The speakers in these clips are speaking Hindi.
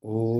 ओ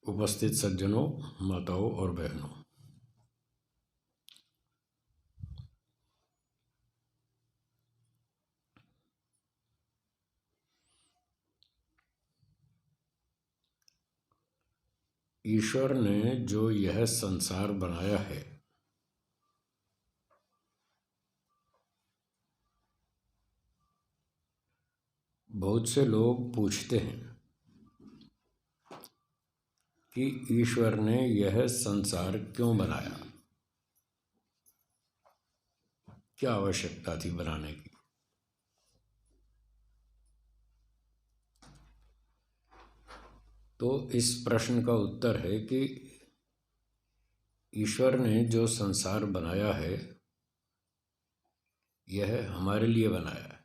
उपस्थित सज्जनों, माताओं और बहनों, ईश्वर ने जो यह संसार बनाया है, बहुत से लोग पूछते हैं कि ईश्वर ने यह संसार क्यों बनाया, क्या आवश्यकता थी बनाने की। तो इस प्रश्न का उत्तर है कि ईश्वर ने जो संसार बनाया है, यह हमारे लिए बनाया है,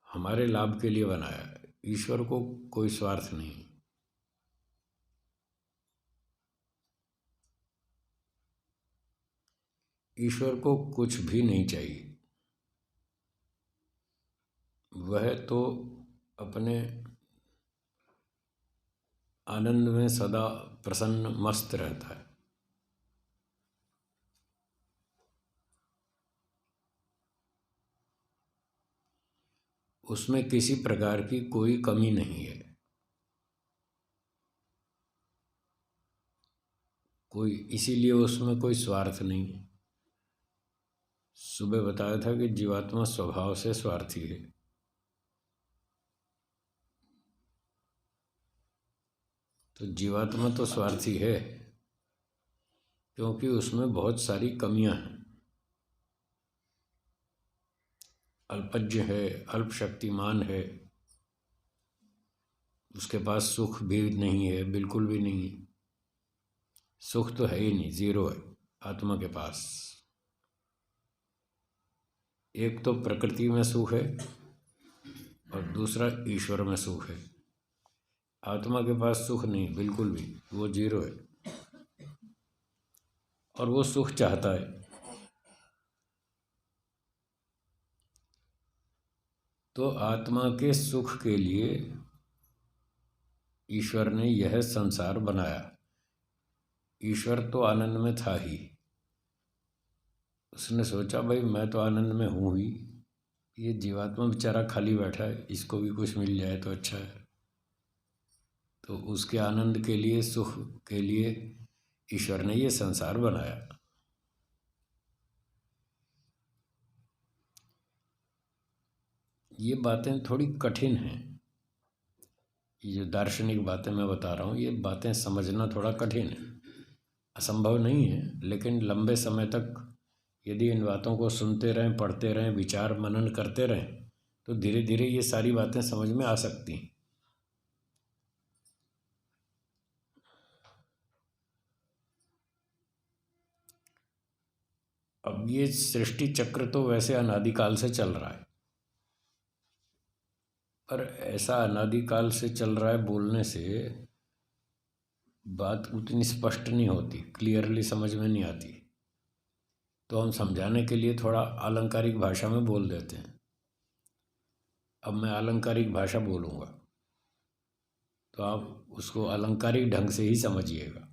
हमारे लाभ के लिए बनाया है। ईश्वर को कोई स्वार्थ नहीं। ईश्वर को कुछ भी नहीं चाहिए। वह तो अपने आनंद में सदा प्रसन्न मस्त रहता है। उसमें किसी प्रकार की कोई कमी नहीं है। कोई इसीलिए उसमें कोई स्वार्थ नहीं है। सुबह बताया था कि जीवात्मा स्वभाव से स्वार्थी है। तो जीवात्मा तो स्वार्थी है क्योंकि उसमें बहुत सारी कमियां हैं। अल्पज्ञ है, अल्पशक्तिमान है, उसके पास सुख भी नहीं है, बिल्कुल भी नहीं है। सुख तो है ही नहीं, जीरो है आत्मा के पास। एक तो प्रकृति में सुख है और दूसरा ईश्वर में सुख है। आत्मा के पास सुख नहीं, बिल्कुल भी, वो जीरो है। और वो सुख चाहता है। तो आत्मा के सुख के लिए ईश्वर ने यह संसार बनाया। ईश्वर तो आनंद में था ही। उसने सोचा भाई मैं तो आनंद में हूँ ही, ये जीवात्मा बेचारा खाली बैठा है, इसको भी कुछ मिल जाए तो अच्छा है। तो उसके आनंद के लिए, सुख के लिए ईश्वर ने ये संसार बनाया। ये बातें थोड़ी कठिन हैं। ये जो दार्शनिक बातें मैं बता रहा हूँ, ये बातें समझना थोड़ा कठिन है। असंभव नहीं है, लेकिन लंबे समय तक यदि इन बातों को सुनते रहें, पढ़ते रहें, विचार मनन करते रहें, तो धीरे धीरे ये सारी बातें समझ में आ सकती हैं। अब ये सृष्टि चक्र तो वैसे अनादिकाल से चल रहा है, पर ऐसा अनादिकाल से चल रहा है बोलने से बात उतनी स्पष्ट नहीं होती, क्लियरली समझ में नहीं आती। तो हम समझाने के लिए थोड़ा आलंकारिक भाषा में बोल देते हैं। अब मैं आलंकारिक भाषा बोलूँगा तो आप उसको आलंकारिक ढंग से ही समझिएगा।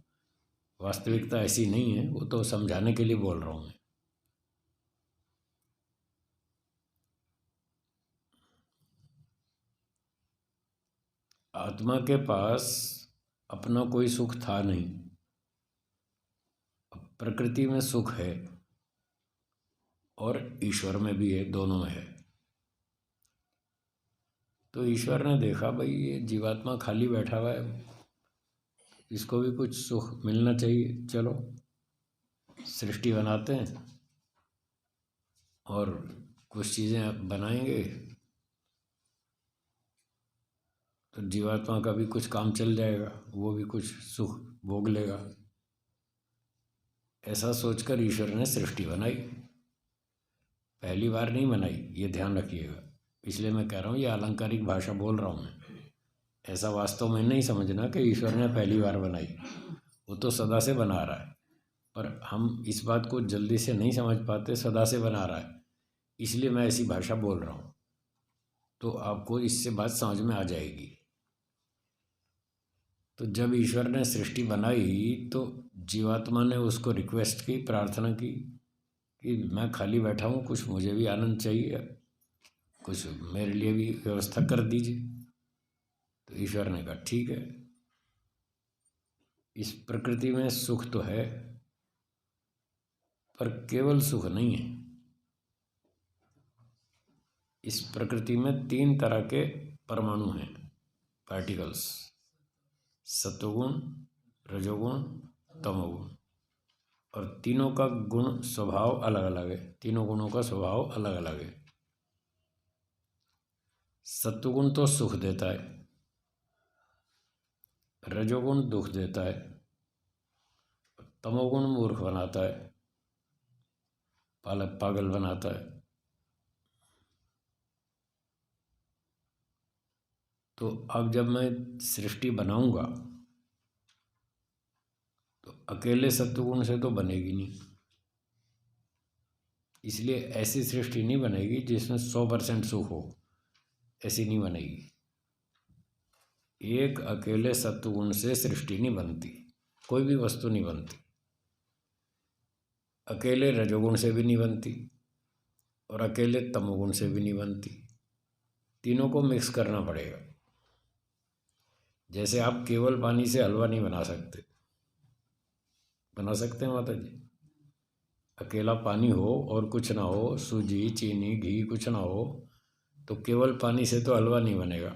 वास्तविकता ऐसी नहीं है, वो तो समझाने के लिए बोल रहा हूँ मैं। आत्मा के पास अपना कोई सुख था नहीं। प्रकृति में सुख है और ईश्वर में भी है, दोनों में है। तो ईश्वर ने देखा भाई ये जीवात्मा खाली बैठा हुआ है, इसको भी कुछ सुख मिलना चाहिए, चलो सृष्टि बनाते हैं। और कुछ चीज़ें बनाएंगे तो जीवात्मा का भी कुछ काम चल जाएगा, वो भी कुछ सुख भोग लेगा। ऐसा सोचकर ईश्वर ने सृष्टि बनाई। पहली बार नहीं बनाई, ये ध्यान रखिएगा। इसलिए मैं कह रहा हूँ ये अलंकारिक भाषा बोल रहा हूँ मैं। ऐसा वास्तव में नहीं समझना कि ईश्वर ने पहली बार बनाई, वो तो सदा से बना रहा है, पर हम इस बात को जल्दी से नहीं समझ पाते। सदा से बना रहा है, इसलिए मैं ऐसी भाषा बोल रहा हूँ, तो आपको इससे बात समझ में आ जाएगी। तो जब ईश्वर ने सृष्टि बनाई तो जीवात्मा ने उसको रिक्वेस्ट की, प्रार्थना की कि मैं खाली बैठा हूँ, कुछ मुझे भी आनंद चाहिए, कुछ मेरे लिए भी व्यवस्था कर दीजिए। तो ईश्वर ने कहा ठीक है। इस प्रकृति में सुख तो है, पर केवल सुख नहीं है। इस प्रकृति में 3 तरह के परमाणु हैं, पार्टिकल्स, सत्वगुण, रजोगुण, तमोगुण। और तीनों का गुण स्वभाव अलग अलग है, तीनों गुणों का स्वभाव अलग अलग है। सत्वगुण तो सुख देता है, रजोगुण दुख देता है, तमोगुण मूर्ख बनाता है, पागल बनाता है। तो अब जब मैं सृष्टि बनाऊंगा तो अकेले सत्वगुण से तो बनेगी नहीं, इसलिए ऐसी सृष्टि नहीं बनेगी जिसमें 100% सुख हो, ऐसी नहीं बनेगी। एक अकेले सत्वगुण से सृष्टि नहीं बनती, कोई भी वस्तु नहीं बनती। अकेले रजोगुण से भी नहीं बनती और अकेले तमोगुण से भी नहीं बनती, तीनों को मिक्स करना पड़ेगा। जैसे आप केवल पानी से हलवा नहीं बना सकते, बना सकते हैं माता जी? अकेला पानी हो और कुछ ना हो, सूजी चीनी घी कुछ ना हो, तो केवल पानी से तो हलवा नहीं बनेगा।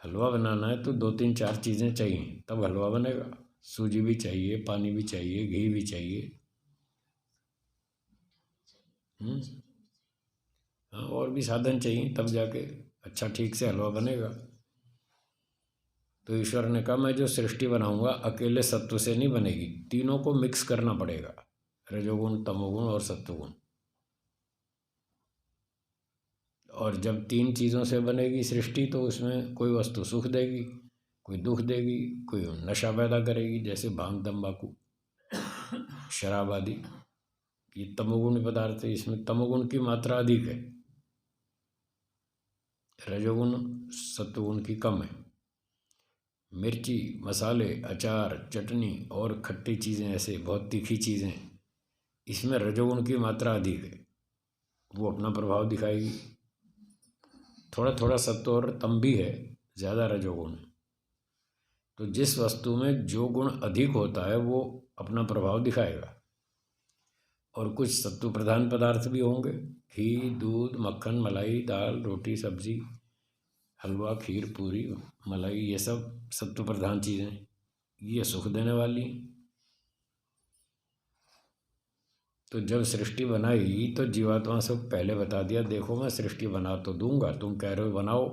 हलवा बनाना है तो 2-3-4 चीज़ें चाहिए, तब हलवा बनेगा। सूजी भी चाहिए, पानी भी चाहिए, घी भी चाहिए। हाँ, और भी साधन चाहिए, तब जाके अच्छा ठीक से हलवा बनेगा। तो ईश्वर ने कहा मैं जो सृष्टि बनाऊंगा अकेले सत्व से नहीं बनेगी, तीनों को मिक्स करना पड़ेगा, रजोगुण, तमोगुण और सत्वगुण। और जब 3 चीज़ों से बनेगी सृष्टि तो उसमें कोई वस्तु सुख देगी, कोई दुख देगी, कोई नशा पैदा करेगी, जैसे भांग, तंबाकू, शराब आदि। ये तमोगुण पदार्थ है, इसमें तमोगुण की मात्रा अधिक है, रजोगुण सत्वगुण की कम है। मिर्ची, मसाले, अचार, चटनी और खट्टी चीज़ें, ऐसे बहुत तीखी चीज़ें, इसमें रजोगुण की मात्रा अधिक है, वो अपना प्रभाव दिखाएगी। थोड़ा थोड़ा सत्व और तम भी है, ज़्यादा रजोगुण। तो जिस वस्तु में जो गुण अधिक होता है वो अपना प्रभाव दिखाएगा। और कुछ सत्व प्रधान पदार्थ भी होंगे, घी, दूध, मक्खन, मलाई, दाल, रोटी, सब्जी, हलवा, खीर, पूरी, मलाई, ये सब सत्व प्रधान चीज़ें, ये सुख देने वाली। तो जब सृष्टि बनाई तो जीवात्मा से पहले बता दिया, देखो मैं सृष्टि बना तो दूंगा, तुम कह रहे हो बनाओ,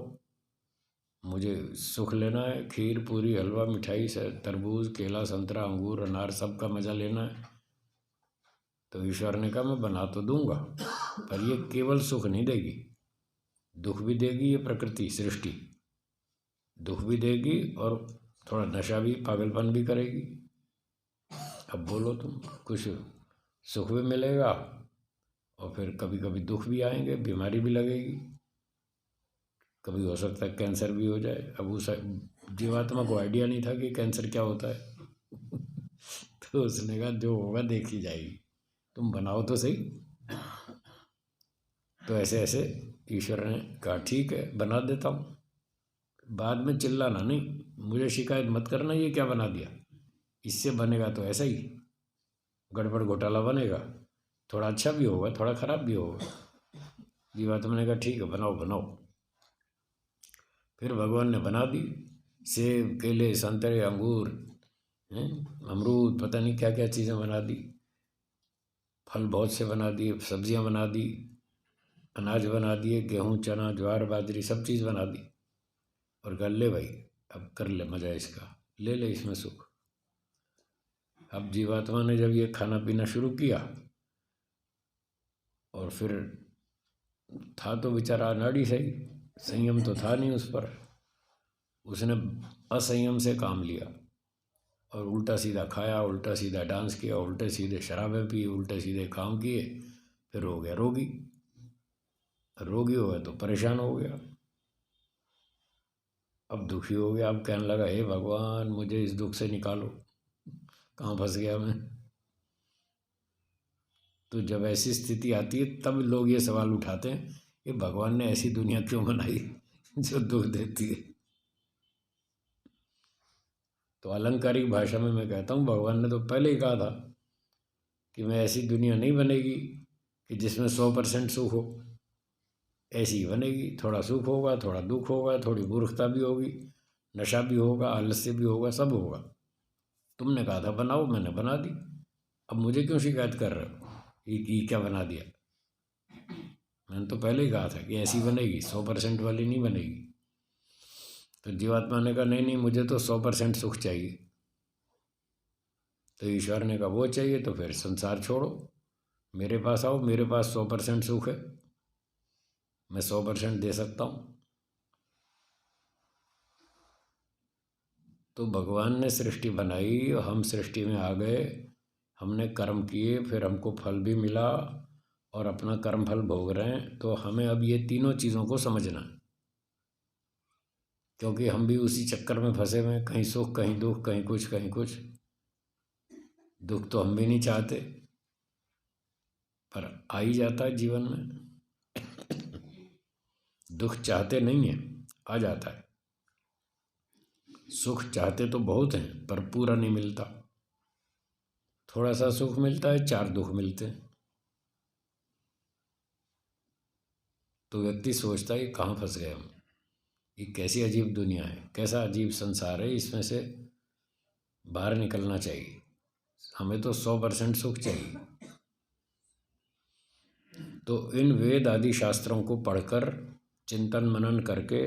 मुझे सुख लेना है, खीर, पूरी, हलवा, मिठाई से तरबूज, केला, संतरा, अंगूर, अनार, सब का मज़ा लेना है। तो ईश्वर ने कहा मैं बना तो दूंगा, पर ये केवल सुख नहीं देगी, दुख भी देगी। ये प्रकृति सृष्टि दुख भी देगी और थोड़ा नशा भी, पागलपन भी करेगी। अब बोलो तुम, कुछ सुख भी मिलेगा और फिर कभी कभी दुख भी आएंगे, बीमारी भी लगेगी, कभी हो सकता है कैंसर भी हो जाए। अब उस जीवात्मा को आइडिया नहीं था कि कैंसर क्या होता है तो उसने कहा जो होगा देखी जाएगी, तुम बनाओ तो सही। तो ऐसे ऐसे ईश्वर ने कहा ठीक है बना देता हूँ, बाद में चिल्लाना नहीं, मुझे शिकायत मत करना ये क्या बना दिया, इससे बनेगा तो ऐसा ही गड़बड़ घोटाला बनेगा, थोड़ा अच्छा भी होगा थोड़ा ख़राब भी होगा। जीवात्मा ने कहा ठीक है बनाओ बनाओ। फिर भगवान ने बना दी, सेब, केले, संतरे, अंगूर, अमरूद, पता नहीं क्या क्या चीज़ें बना दी। फल बहुत से बना दिए, सब्जियां बना दी, अनाज बना दिए, गेहूँ चना ज्वार बाजरी सब चीज़ बना दी, और कर ले भाई अब कर ले मज़ा इसका, ले ले इसमें सुख। अब जीवात्मा ने जब ये खाना पीना शुरू किया, और फिर था तो बेचारा अनाड़ी सही, संयम तो था नहीं उस पर, उसने असंयम से काम लिया और उल्टा सीधा खाया, उल्टा सीधा डांस किया, उल्टे सीधे शराबें पी, उल्टे सीधे काम किए, फिर हो गया रोगी। रोगी हो गया तो परेशान हो गया, अब दुखी हो गया, अब कहने लगा हे भगवान मुझे इस दुख से निकालो, कहाँ फंस गया मैं। तो जब ऐसी स्थिति आती है तब लोग ये सवाल उठाते हैं कि भगवान ने ऐसी दुनिया क्यों बनाई जो दुख देती है। तो अलंकारिक भाषा में मैं कहता हूँ भगवान ने तो पहले ही कहा था कि मैं ऐसी दुनिया नहीं बनेगी कि जिसमें 100% सुख हो, ऐसी ही बनेगी, थोड़ा सुख होगा, थोड़ा दुख होगा, थोड़ी मूर्खता भी होगी, नशा भी होगा, आलस्य भी होगा, सब होगा। तुमने कहा था बनाओ, मैंने बना दी, अब मुझे क्यों शिकायत कर रहे हो ये क्या बना दिया। मैंने तो पहले ही कहा था कि ऐसी बनेगी, 100% वाली नहीं बनेगी। तो जीवात्मा ने कहा नहीं नहीं मुझे तो 100% सुख चाहिए। तो ईश्वर ने कहा वो चाहिए तो फिर संसार छोड़ो, मेरे पास आओ, मेरे पास 100% सुख है, मैं 100% दे सकता हूँ। तो भगवान ने सृष्टि बनाई और हम सृष्टि में आ गए, हमने कर्म किए, फिर हमको फल भी मिला और अपना कर्म फल भोग रहे हैं। तो हमें अब ये तीनों चीज़ों को समझना है, क्योंकि हम भी उसी चक्कर में फंसे हुए हैं, कहीं सुख कहीं दुख, कहीं कुछ कहीं कुछ। दुख तो हम भी नहीं चाहते पर आ ही जाता है जीवन में। दुख चाहते नहीं है, आ जाता है। सुख चाहते तो बहुत हैं पर पूरा नहीं मिलता, थोड़ा सा सुख मिलता है, 4 दुख मिलते हैं। तो व्यक्ति सोचता है कि कहाँ फंस गए हम, ये कैसी अजीब दुनिया है, कैसा अजीब संसार है, इसमें से बाहर निकलना चाहिए, हमें तो 100% सुख चाहिए। तो इन वेद आदि शास्त्रों को पढ़कर चिंतन मनन करके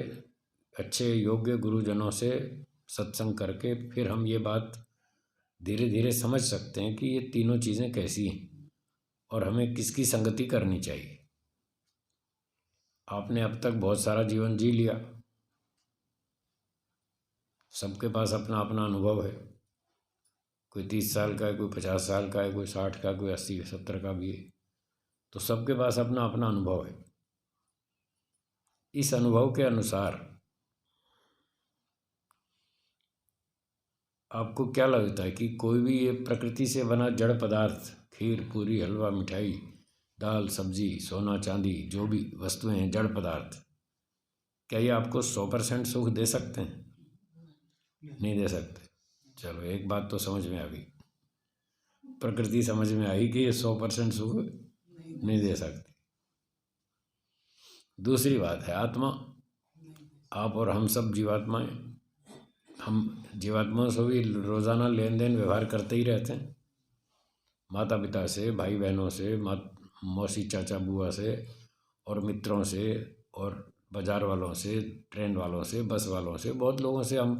अच्छे योग्य गुरुजनों से सत्संग करके फिर हम ये बात धीरे धीरे समझ सकते हैं कि ये तीनों चीज़ें कैसी हैं और हमें किसकी संगति करनी चाहिए। आपने अब तक बहुत सारा जीवन जी लिया, सबके पास अपना अपना अनुभव है, कोई 30 साल का है, कोई 50 साल का है, कोई 60 का, कोई 80 70 का भी है। तो सबके पास अपना अपना अनुभव है। इस अनुभव के अनुसार आपको क्या लगता है कि कोई भी ये प्रकृति से बना जड़ पदार्थ, खीर पूरी हलवा मिठाई दाल सब्जी सोना चांदी जो भी वस्तुएं हैं जड़ पदार्थ, क्या ये आपको 100% सुख दे सकते हैं? नहीं दे सकते। चलो एक बात तो समझ में आ गई, प्रकृति समझ में आई कि ये 100% सुख नहीं दे सकती। दूसरी बात है आत्मा, आप और हम सब जीवात्माएं, हम जीवात्माओं से भी रोज़ाना लेन देन व्यवहार करते ही रहते हैं, माता पिता से, भाई बहनों से, मौसी चाचा बुआ से और मित्रों से और बाज़ार वालों से, ट्रेन वालों से, बस वालों से, बहुत लोगों से हम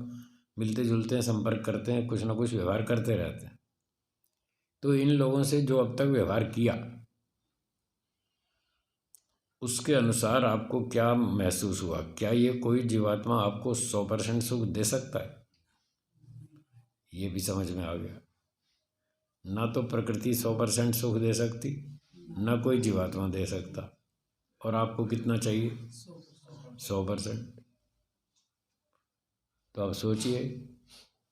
मिलते जुलते हैं, संपर्क करते हैं, कुछ ना कुछ व्यवहार करते रहते हैं। तो इन लोगों से जो अब तक व्यवहार किया उसके अनुसार आपको क्या महसूस हुआ? क्या ये कोई जीवात्मा आपको 100% सुख दे सकता है? ये भी समझ में आ गया। ना तो प्रकृति 100% सुख दे सकती, ना कोई जीवात्मा दे सकता। और आपको कितना चाहिए? 100%। तो अब सोचिए,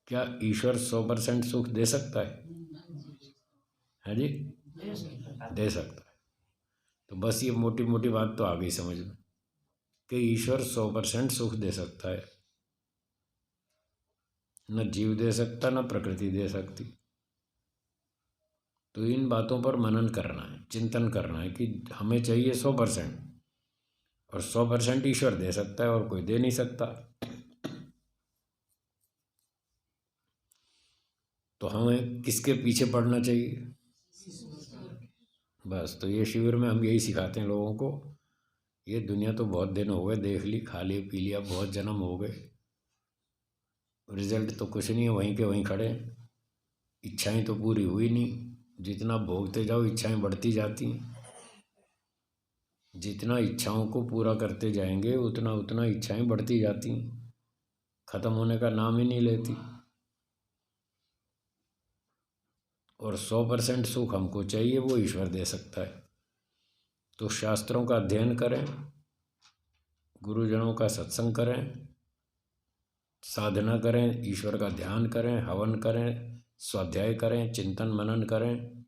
क्या ईश्वर 100% सुख दे सकता है जी? दे सकता है। तो बस ये मोटी मोटी बात तो आ गई समझ में कि ईश्वर 100% सुख दे सकता है, न जीव दे सकता, न प्रकृति दे सकती। तो इन बातों पर मनन करना है, चिंतन करना है कि हमें चाहिए 100%, और 100% ईश्वर दे सकता है और कोई दे नहीं सकता। तो हमें किसके पीछे पड़ना चाहिए? बस तो ये शिविर में हम यही सिखाते हैं लोगों को। ये दुनिया तो बहुत दिन हो गए देख ली, खा ली पी लिया, बहुत जन्म हो गए, रिजल्ट तो कुछ नहीं है, वहीं के वहीं खड़े। इच्छाएं तो पूरी हुई नहीं, जितना भोगते जाओ इच्छाएं बढ़ती जाती। जितना इच्छाओं को पूरा करते जाएंगे उतना उतना इच्छाएं बढ़ती जाती, खत्म होने का नाम ही नहीं लेती। और 100% सुख हमको चाहिए, वो ईश्वर दे सकता है। तो शास्त्रों का अध्ययन करें, गुरुजनों का सत्संग करें, साधना करें, ईश्वर का ध्यान करें, हवन करें, स्वाध्याय करें, चिंतन मनन करें,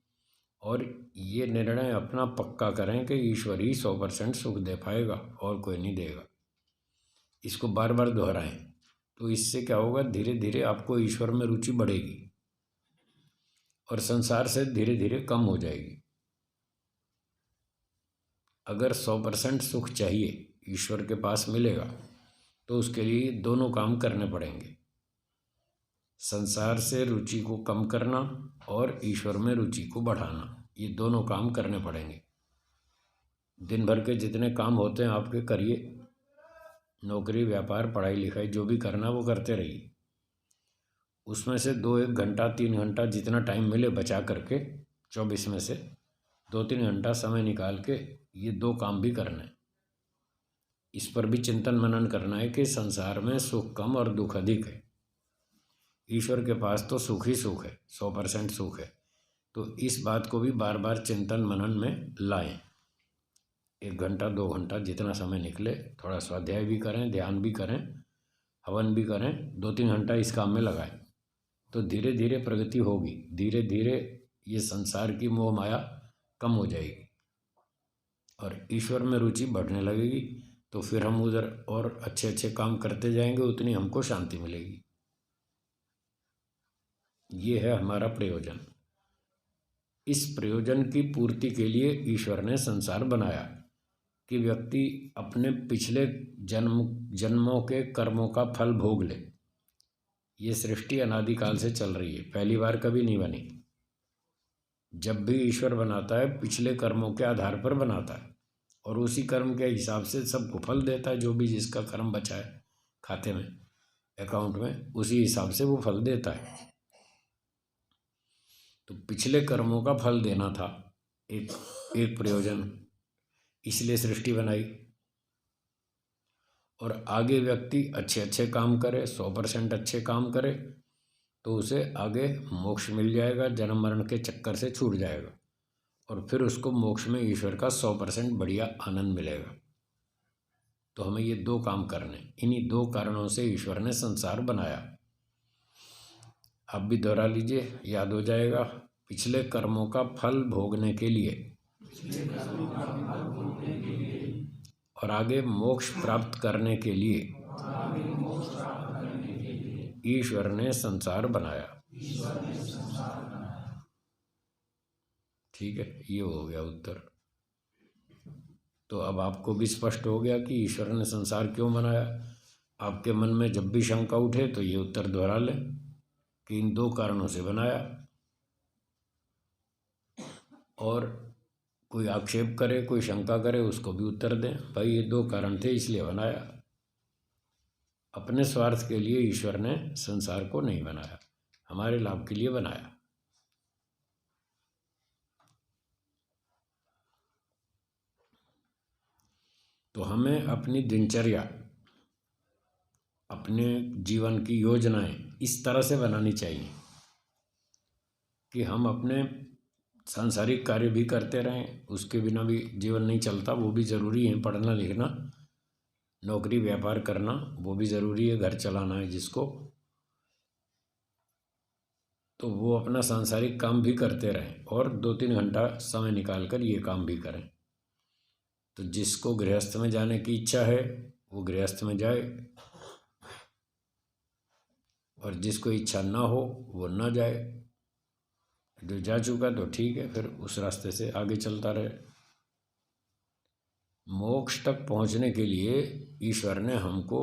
और ये निर्णय अपना पक्का करें कि ईश्वर ही 100% सुख दे पाएगा और कोई नहीं देगा। इसको बार बार दोहराएं, तो इससे क्या होगा, धीरे धीरे आपको ईश्वर में रुचि बढ़ेगी और संसार से धीरे धीरे कम हो जाएगी। अगर 100% सुख चाहिए ईश्वर के पास मिलेगा तो उसके लिए दोनों काम करने पड़ेंगे, संसार से रुचि को कम करना और ईश्वर में रुचि को बढ़ाना। ये दोनों काम करने पड़ेंगे। दिन भर के जितने काम होते हैं आपके करिए, नौकरी व्यापार पढ़ाई लिखाई जो भी करना वो करते रहिए। उसमें से 2-1 घंटा 3 घंटा जितना टाइम मिले बचा करके 24 में से 2-3 घंटा समय निकाल के ये 2 काम भी करना है। इस पर भी चिंतन मनन करना है कि संसार में सुख कम और दुख अधिक है, ईश्वर के पास तो सुख ही सुख है, 100% सुख है। तो इस बात को भी बार बार चिंतन मनन में लाएं। 1 घंटा 2 घंटा जितना समय निकले, थोड़ा स्वाध्याय भी करें, ध्यान भी करें, हवन भी करें, 2-3 घंटा इस काम में लगाएं। तो धीरे धीरे प्रगति होगी, धीरे धीरे ये संसार की मोह माया कम हो जाएगी और ईश्वर में रुचि बढ़ने लगेगी। तो फिर हम उधर और अच्छे अच्छे काम करते जाएंगे, उतनी हमको शांति मिलेगी। ये है हमारा प्रयोजन। इस प्रयोजन की पूर्ति के लिए ईश्वर ने संसार बनाया कि व्यक्ति अपने पिछले जन्मों के कर्मों का फल भोग ले। ये सृष्टि अनादिकाल से चल रही है, पहली बार कभी नहीं बनी। जब भी ईश्वर बनाता है पिछले कर्मों के आधार पर बनाता है और उसी कर्म के हिसाब से सबको फल देता है। जो भी जिसका कर्म बचा है खाते में, अकाउंट में, उसी हिसाब से वो फल देता है। तो पिछले कर्मों का फल देना था एक प्रयोजन, इसलिए सृष्टि बनाई। और आगे व्यक्ति अच्छे अच्छे काम करे, 100% अच्छे काम करे तो उसे आगे मोक्ष मिल जाएगा, जन्म मरण के चक्कर से छूट जाएगा और फिर उसको मोक्ष में ईश्वर का 100% बढ़िया आनंद मिलेगा। तो हमें ये 2 काम करने, इन्हीं 2 कारणों से ईश्वर ने संसार बनाया। आप भी दोहरा लीजिए, याद हो जाएगा। पिछले कर्मों का फल भोगने के लिए और आगे मोक्ष प्राप्त करने के लिए ईश्वर ने संसार बनाया। ठीक है, ये हो गया उत्तर। तो अब आपको भी स्पष्ट हो गया कि ईश्वर ने संसार क्यों बनाया। आपके मन में जब भी शंका उठे तो ये उत्तर दोहरा लें कि इन 2 कारणों से बनाया। और कोई आक्षेप करे, कोई शंका करे, उसको भी उत्तर दें, भाई ये 2 कारण थे इसलिए बनाया। अपने स्वार्थ के लिए ईश्वर ने संसार को नहीं बनाया, हमारे लाभ के लिए बनाया। तो हमें अपनी दिनचर्या, अपने जीवन की योजनाएं इस तरह से बनानी चाहिए कि हम अपने सांसारिक कार्य भी करते रहें, उसके बिना भी जीवन नहीं चलता, वो भी ज़रूरी है। पढ़ना लिखना, नौकरी व्यापार करना वो भी ज़रूरी है, घर चलाना है जिसको, तो वो अपना सांसारिक काम भी करते रहें और 2-3 घंटा समय निकाल कर ये काम भी करें। तो जिसको गृहस्थ में जाने की इच्छा है वो गृहस्थ में जाए और जिसको इच्छा ना हो वो ना जाए। जो जा चुका तो ठीक है, फिर उस रास्ते से आगे चलता रहे। मोक्ष तक पहुंचने के लिए ईश्वर ने हमको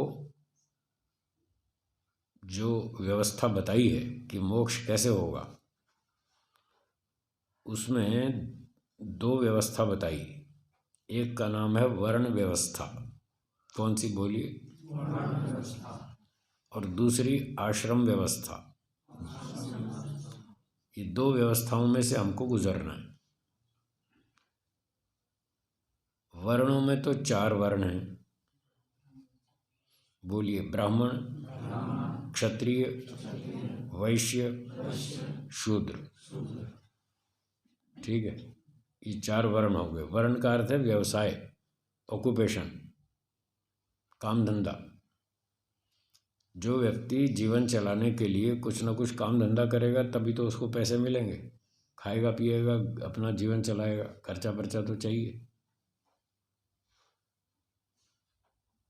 जो व्यवस्था बताई है कि मोक्ष कैसे होगा, उसमें दो व्यवस्था बताई। एक का नाम है वर्ण व्यवस्था। कौन सी बोलिए? वर्ण व्यवस्था। और दूसरी आश्रम व्यवस्था। ये दो व्यवस्थाओं में से हमको गुजरना है। वर्णों में तो 4 वर्ण हैं। बोलिए, ब्राह्मण, क्षत्रिय, वैश्य, शूद्र। ठीक है, ये 4 वर्ण हो गए। वर्ण का अर्थ है व्यवसाय, ऑक्यूपेशन, काम धंधा। जो व्यक्ति जीवन चलाने के लिए कुछ ना कुछ काम धंधा करेगा तभी तो उसको पैसे मिलेंगे। खाएगा पिएगा, अपना जीवन चलाएगा, खर्चा पर्चा तो चाहिए।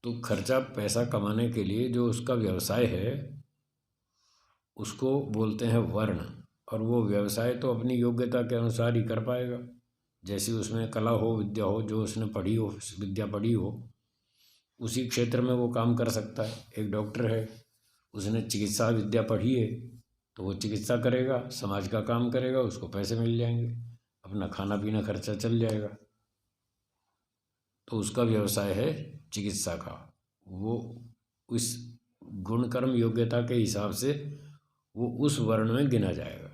तो खर्चा पैसा कमाने के लिए जो उसका व्यवसाय है उसको बोलते हैं वर्ण। और वो व्यवसाय तो अपनी योग्यता के अनुसार ही कर पाएगा। जैसी उसमें कला हो, विद्या हो, जो उसने पढ़ी हो, विद्या पढ़ी हो, उसी क्षेत्र में वो काम कर सकता है। एक डॉक्टर है, उसने चिकित्सा विद्या पढ़ी है तो वो चिकित्सा करेगा, समाज का काम करेगा, उसको पैसे मिल जाएंगे, अपना खाना पीना खर्चा चल जाएगा। तो उसका व्यवसाय है चिकित्सा का। वो उस गुण कर्म योग्यता के हिसाब से वो उस वर्ण में गिना जाएगा।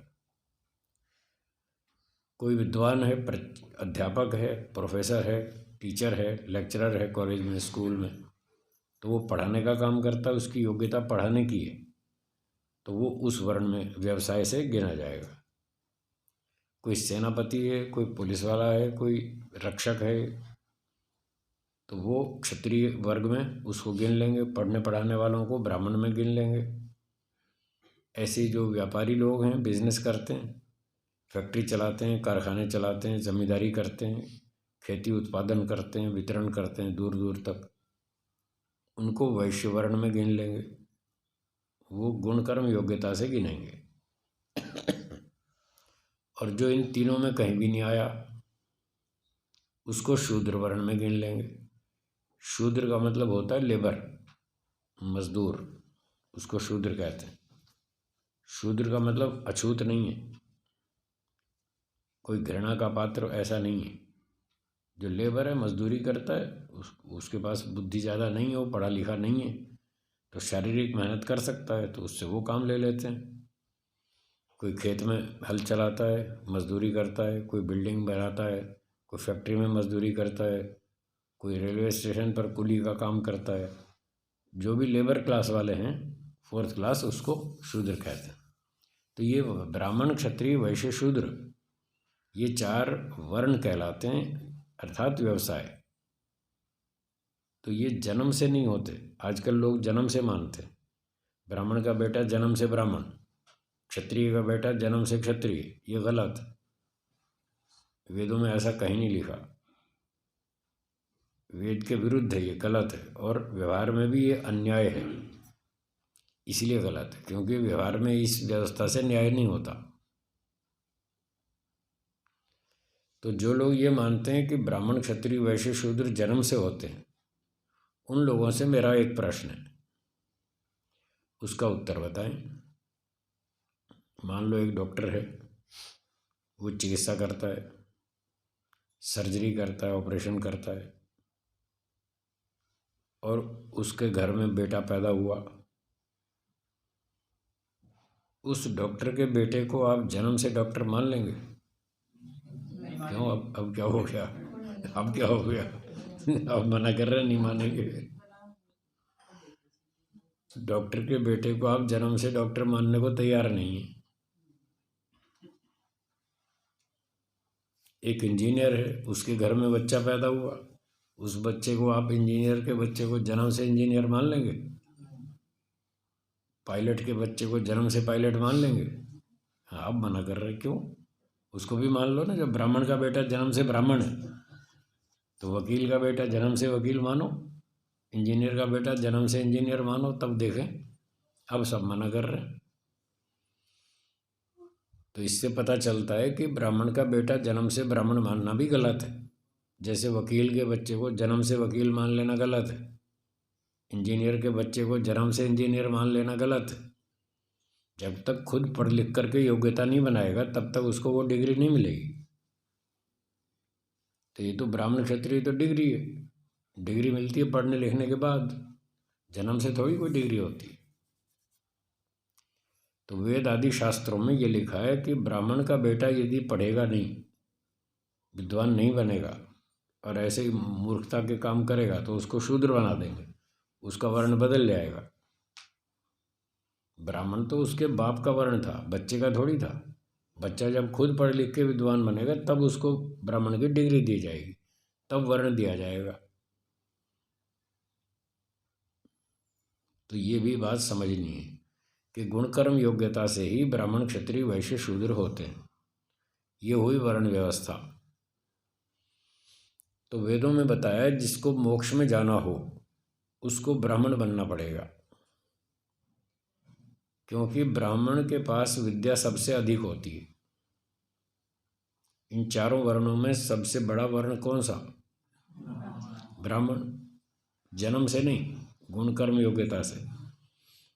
कोई विद्वान है, अध्यापक है, प्रोफेसर है, टीचर है, लेक्चरर है कॉलेज में, स्कूल में, तो वो पढ़ाने का काम करता है, उसकी योग्यता पढ़ाने की है, तो वो उस वर्ण में व्यवसाय से गिना जाएगा। कोई सेनापति है, कोई पुलिस वाला है, कोई रक्षक है, तो वो क्षत्रिय वर्ग में उसको गिन लेंगे। पढ़ने पढ़ाने वालों को ब्राह्मण में गिन लेंगे। ऐसे जो व्यापारी लोग हैं, बिजनेस करते हैं, फैक्ट्री चलाते हैं, कारखाने चलाते हैं, जमींदारी करते हैं, खेती उत्पादन करते हैं, वितरण करते हैं दूर दूर तक, उनको वैश्य वर्ण में गिन लेंगे। वो गुण कर्म योग्यता से गिनेंगे। और जो इन तीनों में कहीं भी नहीं आया उसको शूद्र वर्ण में गिन लेंगे। शूद्र का मतलब होता है लेबर, मजदूर, उसको शूद्र कहते हैं। शूद्र का मतलब अछूत नहीं है, कोई घृणा का पात्र ऐसा नहीं है। जो लेबर है, मजदूरी करता है, उसके पास बुद्धि ज़्यादा नहीं है, वो पढ़ा लिखा नहीं है, तो शारीरिक मेहनत कर सकता है, तो उससे वो काम ले लेते हैं। कोई खेत में हल चलाता है, मजदूरी करता है, कोई बिल्डिंग बनाता है, कोई फैक्ट्री में मजदूरी करता है, कोई रेलवे स्टेशन पर कुली का काम करता है। जो भी लेबर क्लास वाले हैं, 4th क्लास, उसको शूद्र कहते हैं। तो ये ब्राह्मण, क्षत्रिय, वैश्य, शूद्र, ये 4 वर्ण कहलाते हैं, अर्थात व्यवसाय। तो ये जन्म से नहीं होते। आजकल लोग जन्म से मानते, ब्राह्मण का बेटा जन्म से ब्राह्मण, क्षत्रिय का बेटा जन्म से क्षत्रिय। ये गलत, वेदों में ऐसा कहीं नहीं लिखा। वेद के विरुद्ध है, ये गलत है। और व्यवहार में भी ये अन्याय है, इसलिए गलत है क्योंकि व्यवहार में इस व्यवस्था से न्याय नहीं होता। तो जो लोग ये मानते हैं कि ब्राह्मण, क्षत्रिय, वैश्य, शूद्र जन्म से होते हैं, उन लोगों से मेरा एक प्रश्न है, उसका उत्तर बताएं। मान लो एक डॉक्टर है, वो चिकित्सा करता है, सर्जरी करता है, ऑपरेशन करता है, और उसके घर में बेटा पैदा हुआ। उस डॉक्टर के बेटे को आप जन्म से डॉक्टर मान लेंगे? क्यों? अब क्या हो गया? अब क्या हो गया? अब मना कर रहे, नहीं मानेंगे। डॉक्टर के बेटे को आप जन्म से डॉक्टर मानने को तैयार नहीं है। एक इंजीनियर है, उसके घर में बच्चा पैदा हुआ, उस बच्चे को आप, इंजीनियर के बच्चे को जन्म से इंजीनियर मान लेंगे? पायलट के बच्चे को जन्म से पायलट मान लेंगे? हाँ, आप मना कर रहे, क्यों? उसको भी मान लो ना। जब ब्राह्मण का बेटा जन्म से ब्राह्मण है तो वकील का बेटा जन्म से वकील मानो, इंजीनियर का बेटा जन्म से इंजीनियर मानो, तब देखें। अब सब मना कर रहे हैं। तो इससे पता चलता है कि ब्राह्मण का बेटा जन्म से ब्राह्मण मानना भी गलत है। जैसे वकील के बच्चे को जन्म से वकील मान लेना गलत है, इंजीनियर के बच्चे को जन्म से इंजीनियर मान लेना गलत है। जब तक खुद पढ़ लिख करके योग्यता नहीं बनाएगा तब तक उसको वो डिग्री नहीं मिलेगी। तो ये तो ब्राह्मण क्षत्रिय तो डिग्री है, डिग्री मिलती है पढ़ने लिखने के बाद, जन्म से थोड़ी कोई डिग्री होती है। तो वेद आदि शास्त्रों में ये लिखा है कि ब्राह्मण का बेटा यदि पढ़ेगा नहीं, विद्वान नहीं बनेगा और ऐसे ही मूर्खता के काम करेगा तो उसको शूद्र बना देंगे, उसका वर्ण बदल जाएगा। ब्राह्मण तो उसके बाप का वर्ण था, बच्चे का थोड़ी था। बच्चा जब खुद पढ़ लिख के विद्वान बनेगा तब उसको ब्राह्मण की डिग्री दी जाएगी, तब वर्ण दिया जाएगा। तो ये भी बात समझनी है कि गुणकर्म योग्यता से ही ब्राह्मण क्षत्रिय वैश्य शूद्र होते हैं। ये हुई वर्ण व्यवस्था। तो वेदों में बताया जिसको मोक्ष में जाना हो उसको ब्राह्मण बनना पड़ेगा, क्योंकि ब्राह्मण के पास विद्या सबसे अधिक होती है। इन चारों वर्णों में सबसे बड़ा वर्ण कौन सा? ब्राह्मण। जन्म से नहीं, गुणकर्म योग्यता से।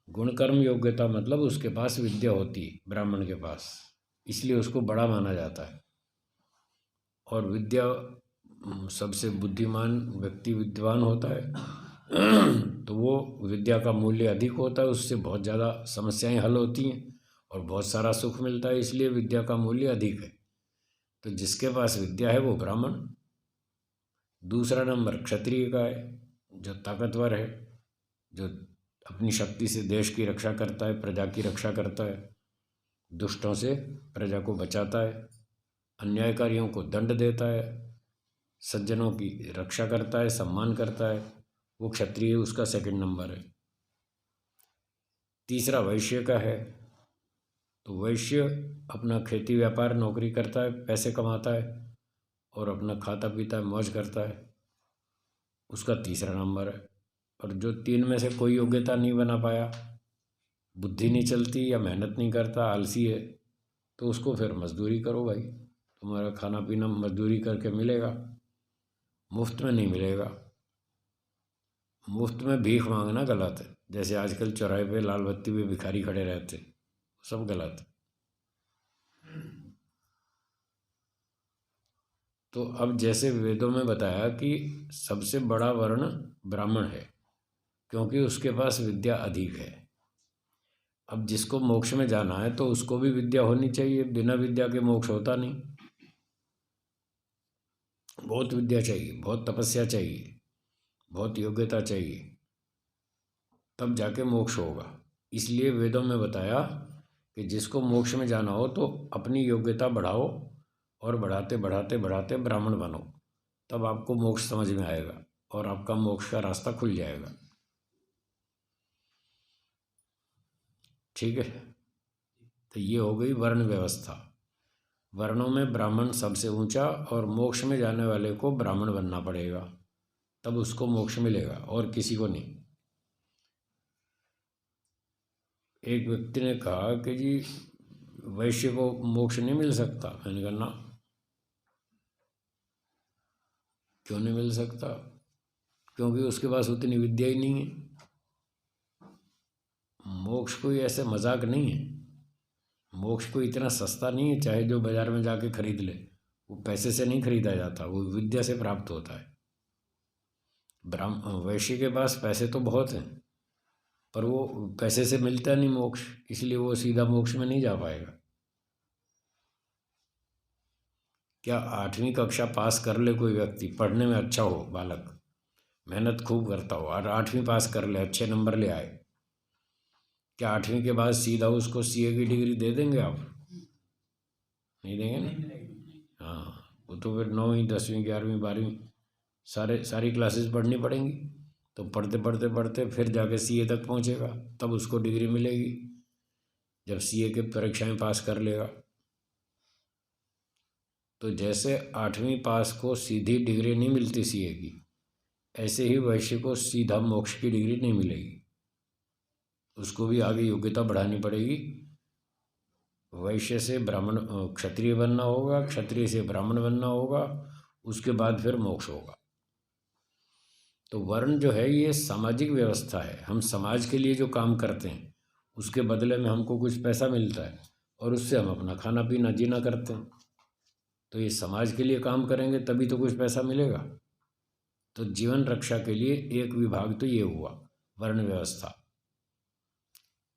गुणकर्म योग्यता मतलब उसके पास विद्या होती है ब्राह्मण के पास, इसलिए उसको बड़ा माना जाता है। और विद्या सबसे बुद्धिमान व्यक्ति विद्वान होता है तो वो विद्या का मूल्य अधिक होता है, उससे बहुत ज़्यादा समस्याएं हल होती हैं और बहुत सारा सुख मिलता है, इसलिए विद्या का मूल्य अधिक है। तो जिसके पास विद्या है वो ब्राह्मण। दूसरा नंबर क्षत्रिय का है, जो ताकतवर है, जो अपनी शक्ति से देश की रक्षा करता है, प्रजा की रक्षा करता है, दुष्टों से प्रजा को बचाता है, अन्यायकारियों को दंड देता है, सज्जनों की रक्षा करता है, सम्मान करता है, वो क्षत्रिय उसका सेकंड नंबर है। तीसरा वैश्य का है, तो वैश्य अपना खेती व्यापार नौकरी करता है, पैसे कमाता है और अपना खाता पीता है, मौज करता है, उसका तीसरा नंबर है। और जो तीन में से कोई योग्यता नहीं बना पाया, बुद्धि नहीं चलती या मेहनत नहीं करता, आलसी है, तो उसको फिर मजदूरी करो भाई, तुम्हारा खाना पीना मजदूरी करके मिलेगा, मुफ्त में नहीं मिलेगा। मुफ्त में भीख मांगना गलत है, जैसे आजकल चौराहे पे लाल बत्ती पे भिखारी खड़े रहते, सब गलत है। तो अब जैसे वेदों में बताया कि सबसे बड़ा वर्ण ब्राह्मण है, क्योंकि उसके पास विद्या अधिक है। अब जिसको मोक्ष में जाना है तो उसको भी विद्या होनी चाहिए, बिना विद्या के मोक्ष होता नहीं। बहुत विद्या चाहिए, बहुत तपस्या चाहिए, बहुत योग्यता चाहिए, तब जाके मोक्ष होगा। इसलिए वेदों में बताया कि जिसको मोक्ष में जाना हो तो अपनी योग्यता बढ़ाओ और बढ़ाते बढ़ाते बढ़ाते ब्राह्मण बनो, तब आपको मोक्ष समझ में आएगा और आपका मोक्ष का रास्ता खुल जाएगा। ठीक है, तो ये हो गई वर्ण व्यवस्था। वर्णों में ब्राह्मण सबसे ऊंचा और मोक्ष में जाने वाले को ब्राह्मण बनना पड़ेगा, तब उसको मोक्ष मिलेगा और किसी को नहीं। एक व्यक्ति ने कहा कि जी वैश्य को मोक्ष नहीं मिल सकता। मैंने कहा ना, क्यों नहीं मिल सकता? क्योंकि उसके पास उतनी विद्या ही नहीं है। मोक्ष कोई ऐसे मजाक नहीं है, मोक्ष कोई इतना सस्ता नहीं है चाहे जो बाजार में जाके खरीद ले, वो पैसे से नहीं खरीदा जाता, वो विद्या से प्राप्त होता है। वैश्य के पास पैसे तो बहुत हैं, पर वो पैसे से मिलता नहीं मोक्ष, इसलिए वो सीधा मोक्ष में नहीं जा पाएगा। क्या 8वीं कक्षा पास कर ले कोई व्यक्ति, पढ़ने में अच्छा हो, बालक मेहनत खूब करता हो और 8वीं पास कर ले, अच्छे नंबर ले आए, क्या 8वीं के बाद सीधा उसको सीए की डिग्री दे देंगे आप? नहीं देंगे ना। हाँ, वो तो फिर 9वीं 10वीं 11वीं 12वीं सारी क्लासेस पढ़नी पड़ेंगी, तो पढ़ते पढ़ते पढ़ते फिर जाके सीए तक पहुंचेगा, तब उसको डिग्री मिलेगी जब सीए के परीक्षाएं पास कर लेगा। तो जैसे 8वीं पास को सीधी डिग्री नहीं मिलती सीए की, ऐसे ही वैश्य को सीधा मोक्ष की डिग्री नहीं मिलेगी, उसको भी आगे योग्यता बढ़ानी पड़ेगी। वैश्य से ब्राह्मण क्षत्रिय बनना होगा, क्षत्रिय से ब्राह्मण बनना होगा, उसके बाद फिर मोक्ष होगा। तो वर्ण जो है ये सामाजिक व्यवस्था है, हम समाज के लिए जो काम करते हैं उसके बदले में हमको कुछ पैसा मिलता है और उससे हम अपना खाना पीना जीना करते हैं। तो ये समाज के लिए काम करेंगे तभी तो कुछ पैसा मिलेगा। तो जीवन रक्षा के लिए एक विभाग तो ये हुआ वर्ण व्यवस्था,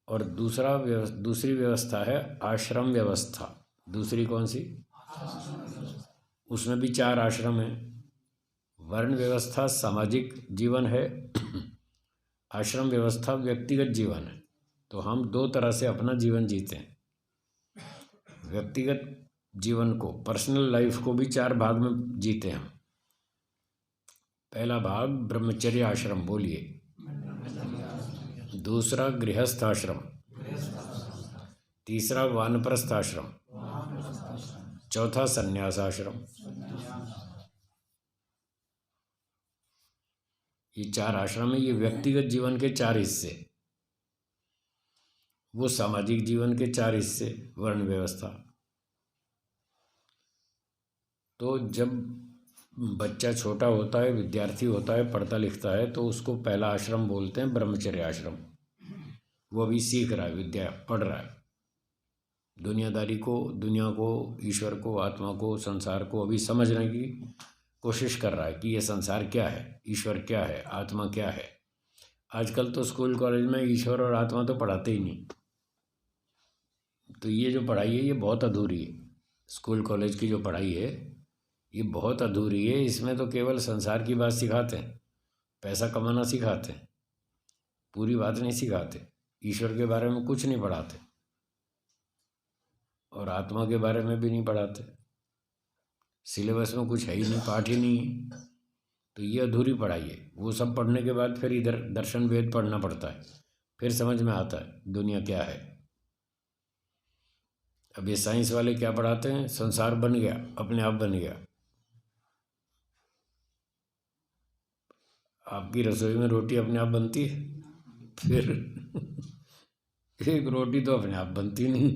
और दूसरी व्यवस्था है आश्रम व्यवस्था। दूसरी कौन सी? उसमें भी 4 आश्रम हैं। वर्ण व्यवस्था सामाजिक जीवन है, आश्रम व्यवस्था व्यक्तिगत जीवन है। तो हम 2 तरह से अपना जीवन जीते हैं। व्यक्तिगत जीवन को, पर्सनल लाइफ को भी 4 भाग में जीते हैं हम। पहला भाग ब्रह्मचर्य आश्रम, बोलिए। दूसरा गृहस्थ आश्रम, तीसरा वानप्रस्थ आश्रम, चौथा संन्यास आश्रम। ये 4 आश्रम है। ये व्यक्तिगत जीवन के 4 हिस्से, वो सामाजिक जीवन के 4 हिस्से, वर्ण व्यवस्था। तो जब बच्चा छोटा होता है, विद्यार्थी होता है, पढ़ता लिखता है, तो उसको पहला आश्रम बोलते हैं ब्रह्मचर्य आश्रम। वो अभी सीख रहा है, विद्या पढ़ रहा है, दुनियादारी को, दुनिया को, ईश्वर को, आत्मा को, संसार को अभी समझने की कोशिश कर रहा है कि ये संसार क्या है, ईश्वर क्या है, आत्मा क्या है। आजकल तो स्कूल कॉलेज में ईश्वर और आत्मा तो पढ़ाते ही नहीं। तो ये जो पढ़ाई है ये बहुत अधूरी है। स्कूल कॉलेज की जो पढ़ाई है ये बहुत अधूरी है। इसमें तो केवल संसार की बात सिखाते हैं, पैसा कमाना सिखाते हैं, पूरी बात नहीं सिखाते। ईश्वर के बारे में कुछ नहीं पढ़ाते और आत्मा के बारे में भी नहीं पढ़ाते। सिलेबस में कुछ है ही नहीं, पाठ ही नहीं है। तो ये अधूरी पढ़ाई है। वो सब पढ़ने के बाद फिर इधर दर्शन वेद पढ़ना पड़ता है, फिर समझ में आता है दुनिया क्या है। अब ये साइंस वाले क्या पढ़ाते हैं? संसार बन गया, अपने आप बन गया। आपकी रसोई में रोटी अपने आप बनती है? फिर एक रोटी तो अपने आप बनती नहीं,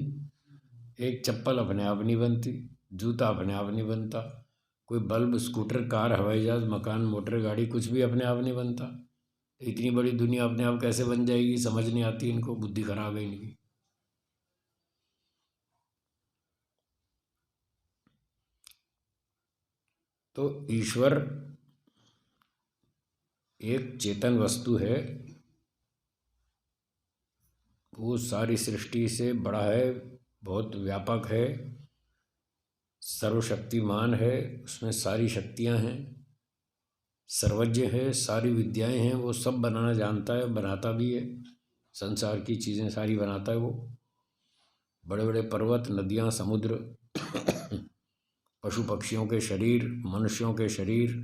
एक चप्पल अपने आप नहीं बनती, जूता अपने आप नहीं बनता, कोई बल्ब, स्कूटर, कार, हवाई जहाज, मकान, मोटर, गाड़ी कुछ भी अपने आप नहीं बनता। इतनी बड़ी दुनिया अपने आप कैसे बन जाएगी? समझ नहीं आती इनको, बुद्धि खराब है इनकी। तो ईश्वर एक चेतन वस्तु है, वो सारी सृष्टि से बड़ा है, बहुत व्यापक है, सर्वशक्तिमान है, उसमें सारी शक्तियां हैं, सर्वज्ञ है, सारी विद्याएं हैं, वो सब बनाना जानता है, बनाता भी है। संसार की चीज़ें सारी बनाता है वो। बड़े बड़े पर्वत, नदियां, समुद्र, पशु पक्षियों के शरीर, मनुष्यों के शरीर,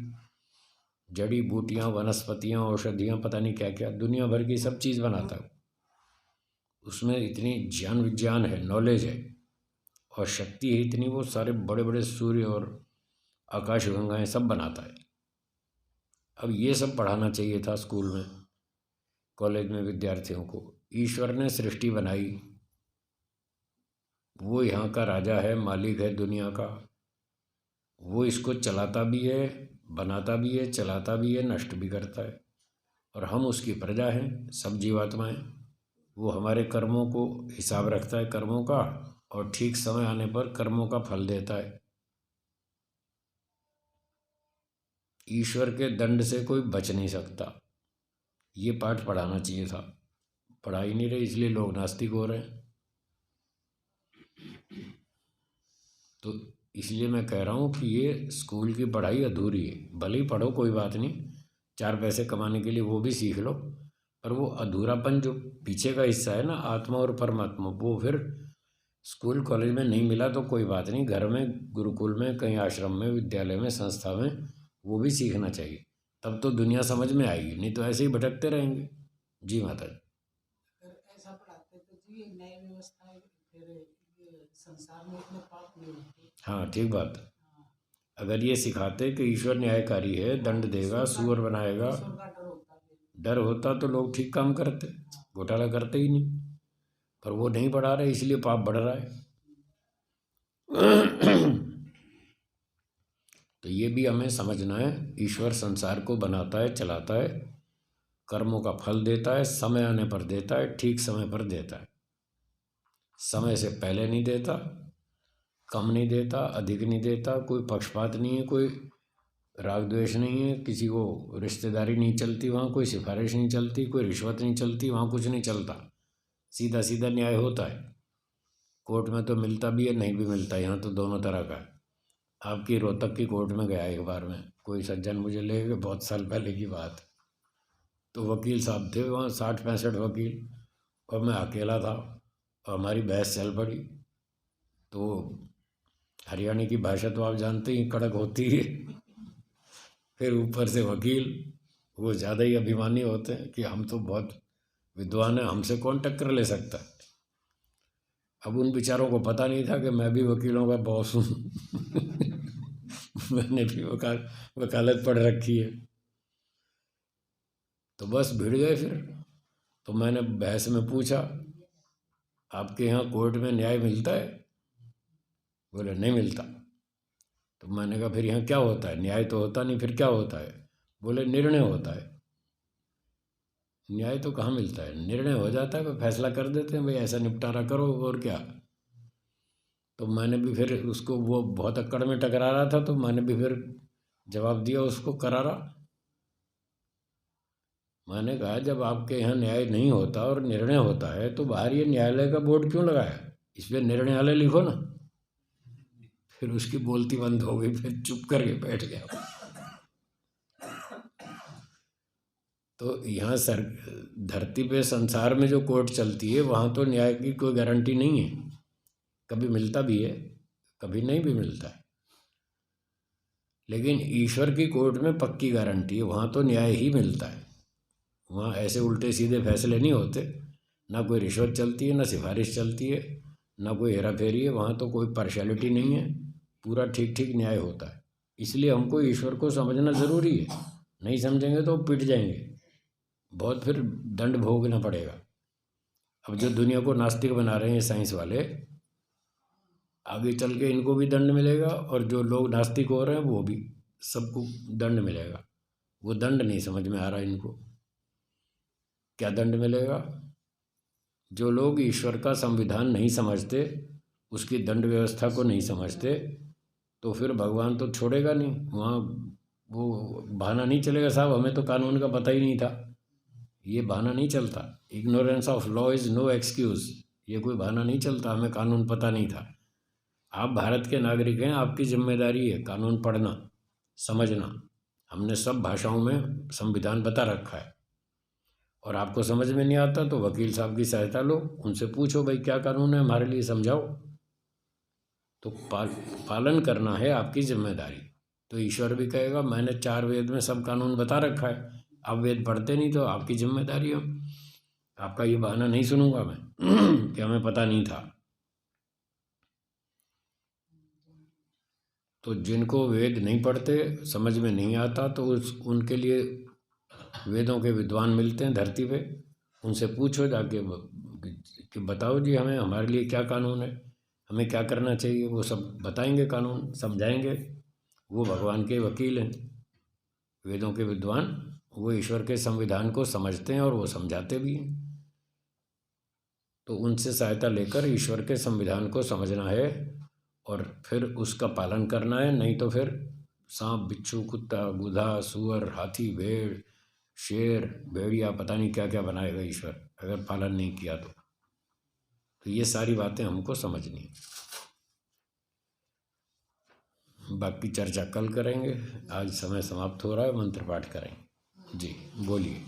जड़ी बूटियाँ, वनस्पतियाँ, औषधियाँ, पता नहीं क्या क्या, दुनिया भर की सब चीज़ बनाता है। उसमें इतनी ज्ञान विज्ञान है, नॉलेज है और शक्ति है इतनी, वो सारे बड़े बड़े सूर्य और आकाशगंगाएं सब बनाता है। अब ये सब पढ़ाना चाहिए था स्कूल में, कॉलेज में विद्यार्थियों को। ईश्वर ने सृष्टि बनाई, वो यहाँ का राजा है, मालिक है दुनिया का। वो इसको चलाता भी है, बनाता भी है, चलाता भी है, नष्ट भी करता है। और हम उसकी प्रजा हैं, सब जीवात्माएं। वो हमारे कर्मों को हिसाब रखता है, कर्मों का, और ठीक समय आने पर कर्मों का फल देता है। ईश्वर के दंड से कोई बच नहीं सकता। ये पाठ पढ़ाना चाहिए था, पढ़ा ही नहीं रहे, इसलिए लोग नास्तिक हो रहे हैं। तो इसलिए मैं कह रहा हूँ कि ये स्कूल की पढ़ाई अधूरी है। भले ही पढ़ो, कोई बात नहीं, 4 पैसे कमाने के लिए वो भी सीख लो, पर वो अधूरापन जो पीछे का हिस्सा है ना, आत्मा और परमात्मा, वो फिर स्कूल कॉलेज में नहीं मिला तो कोई बात नहीं, घर में, गुरुकुल में, कहीं आश्रम में, विद्यालय में, संस्था में वो भी सीखना चाहिए। तब तो दुनिया समझ में आएगी, नहीं तो ऐसे ही भटकते रहेंगे। जी माता जी। ऐसा पढ़ाते तो जी नई व्यवस्था है, फिर संसार में इतने पाप नहीं होते। हाँ ठीक बात। अगर ये सिखाते कि ईश्वर न्यायकारी है, दंड देगा, सुअर बनाएगा, डर होता तो लोग ठीक काम करते, घोटाला करते ही नहीं। पर वो नहीं बढ़ा रहे, इसलिए पाप बढ़ रहा है। तो ये भी हमें समझना है, ईश्वर संसार को बनाता है, चलाता है, कर्मों का फल देता है, समय आने पर देता है, ठीक समय पर देता है। समय से पहले नहीं देता कम नहीं देता, अधिक नहीं देता, कोई पक्षपात नहीं है, कोई राग द्वेष नहीं है, किसी को रिश्तेदारी नहीं चलती, वहाँ कोई सिफारिश नहीं चलती, कोई रिश्वत नहीं चलती, वहाँ कुछ नहीं चलता, सीधा सीधा न्याय होता है। कोर्ट में तो मिलता भी है, नहीं भी मिलता, यहाँ तो दोनों तरह का है। आपकी रोहतक की कोर्ट में गया एक बार में, कोई सज्जन मुझे ले गए, बहुत साल पहले की बात। तो वकील साहब थे वहाँ 60-65 वकील, और मैं अकेला था, और हमारी बहस चल पड़ी। तो हरियाणा की भाषा तो आप जानते ही कड़क होती है। फिर ऊपर से वकील, वो ज़्यादा ही अभिमानी होते हैं कि हम तो बहुत विद्वान हैं, हमसे कौन टक्कर ले सकता है। अब उन बेचारों को पता नहीं था कि मैं भी वकीलों का बॉस हूँ। मैंने भी वकालत पढ़ रखी है। तो बस भिड़ गए फिर। तो मैंने बहस में पूछा, आपके यहाँ कोर्ट में न्याय मिलता है? बोले नहीं मिलता। तो मैंने कहा फिर यहाँ क्या होता है? न्याय तो होता नहीं, फिर क्या होता है? बोले निर्णय होता है। न्याय तो कहाँ मिलता है, निर्णय हो जाता है, वो फैसला कर देते हैं, भाई ऐसा निपटारा करो, और क्या। तो मैंने भी फिर उसको, वो बहुत अक्कड़ में टकरा रहा था, तो मैंने भी फिर जवाब दिया उसको करारा। मैंने कहा जब आपके यहाँ न्याय नहीं होता और निर्णय होता है, तो बाहर ये न्यायालय का बोर्ड क्यों लगाया? इस पर निर्णयालय लिखो ना। फिर उसकी बोलती बंद हो गई, फिर चुप करके बैठ गया। तो यहाँ सर धरती पे संसार में जो कोर्ट चलती है, वहाँ तो न्याय की कोई गारंटी नहीं है। कभी मिलता भी है, कभी नहीं भी मिलता है। लेकिन ईश्वर की कोर्ट में पक्की गारंटी है, वहाँ तो न्याय ही मिलता है। वहाँ ऐसे उल्टे सीधे फैसले नहीं होते, ना कोई रिश्वत चलती है, ना सिफारिश चलती है, ना कोई हेरा फेरी है। वहाँ तो कोई पार्शियलिटी नहीं है, पूरा ठीक ठीक न्याय होता है। इसलिए हमको ईश्वर को समझना ज़रूरी है। नहीं समझेंगे तो पिट जाएंगे, बहुत फिर दंड भोगना पड़ेगा। अब जो दुनिया को नास्तिक बना रहे हैं साइंस वाले, आगे चल के इनको भी दंड मिलेगा, और जो लोग नास्तिक हो रहे हैं वो भी, सबको दंड मिलेगा। वो दंड नहीं समझ में आ रहा इनको। क्या दंड मिलेगा? जो लोग ईश्वर का संविधान नहीं समझते, उसकी दंड व्यवस्था को नहीं समझते, तो फिर भगवान तो छोड़ेगा नहीं। वहाँ वो बहाना नहीं चलेगा, साहब हमें तो कानून का पता ही नहीं था। ये बहाना नहीं चलता। Ignorance of law is no excuse. ये कोई बहाना नहीं चलता, हमें कानून पता नहीं था। आप भारत के नागरिक हैं, आपकी जिम्मेदारी है कानून पढ़ना, समझना। हमने सब भाषाओं में संविधान बता रखा है। और आपको समझ में नहीं आता तो वकील साहब की सहायता लो, उनसे पूछो भाई क्या कानून है, हमारे लिए समझाओ। तो पालन करना है आपकी जिम्मेदारी। तो ईश्वर भी कहेगा मैंने 4 वेद में सब कानून बता रखा है, आप वेद पढ़ते नहीं, तो आपकी जिम्मेदारी है। आपका ये बहाना नहीं सुनूंगा मैं कि हमें पता नहीं था। तो जिनको वेद नहीं पढ़ते, समझ में नहीं आता, तो उनके लिए वेदों के विद्वान मिलते हैं धरती पे। उनसे पूछो जाके कि बताओ जी हमें, हमारे लिए क्या कानून है, हमें क्या करना चाहिए। वो सब बताएंगे, कानून समझाएंगे। वो भगवान के वकील हैं, वेदों के विद्वान। वो ईश्वर के संविधान को समझते हैं और वो समझाते भी हैं। तो उनसे सहायता लेकर ईश्वर के संविधान को समझना है और फिर उसका पालन करना है। नहीं तो फिर सांप, बिच्छू, कुत्ता, गूधा, सूअर, हाथी, भेड़, शेर, भेड़िया, पता नहीं क्या क्या बनाएगा ईश्वर, अगर पालन नहीं किया तो ये सारी बातें हमको समझनी है। बाकी चर्चा कल करेंगे। आज समय समाप्त हो रहा है, मंत्र पाठ करेंगे। जी बोलिए।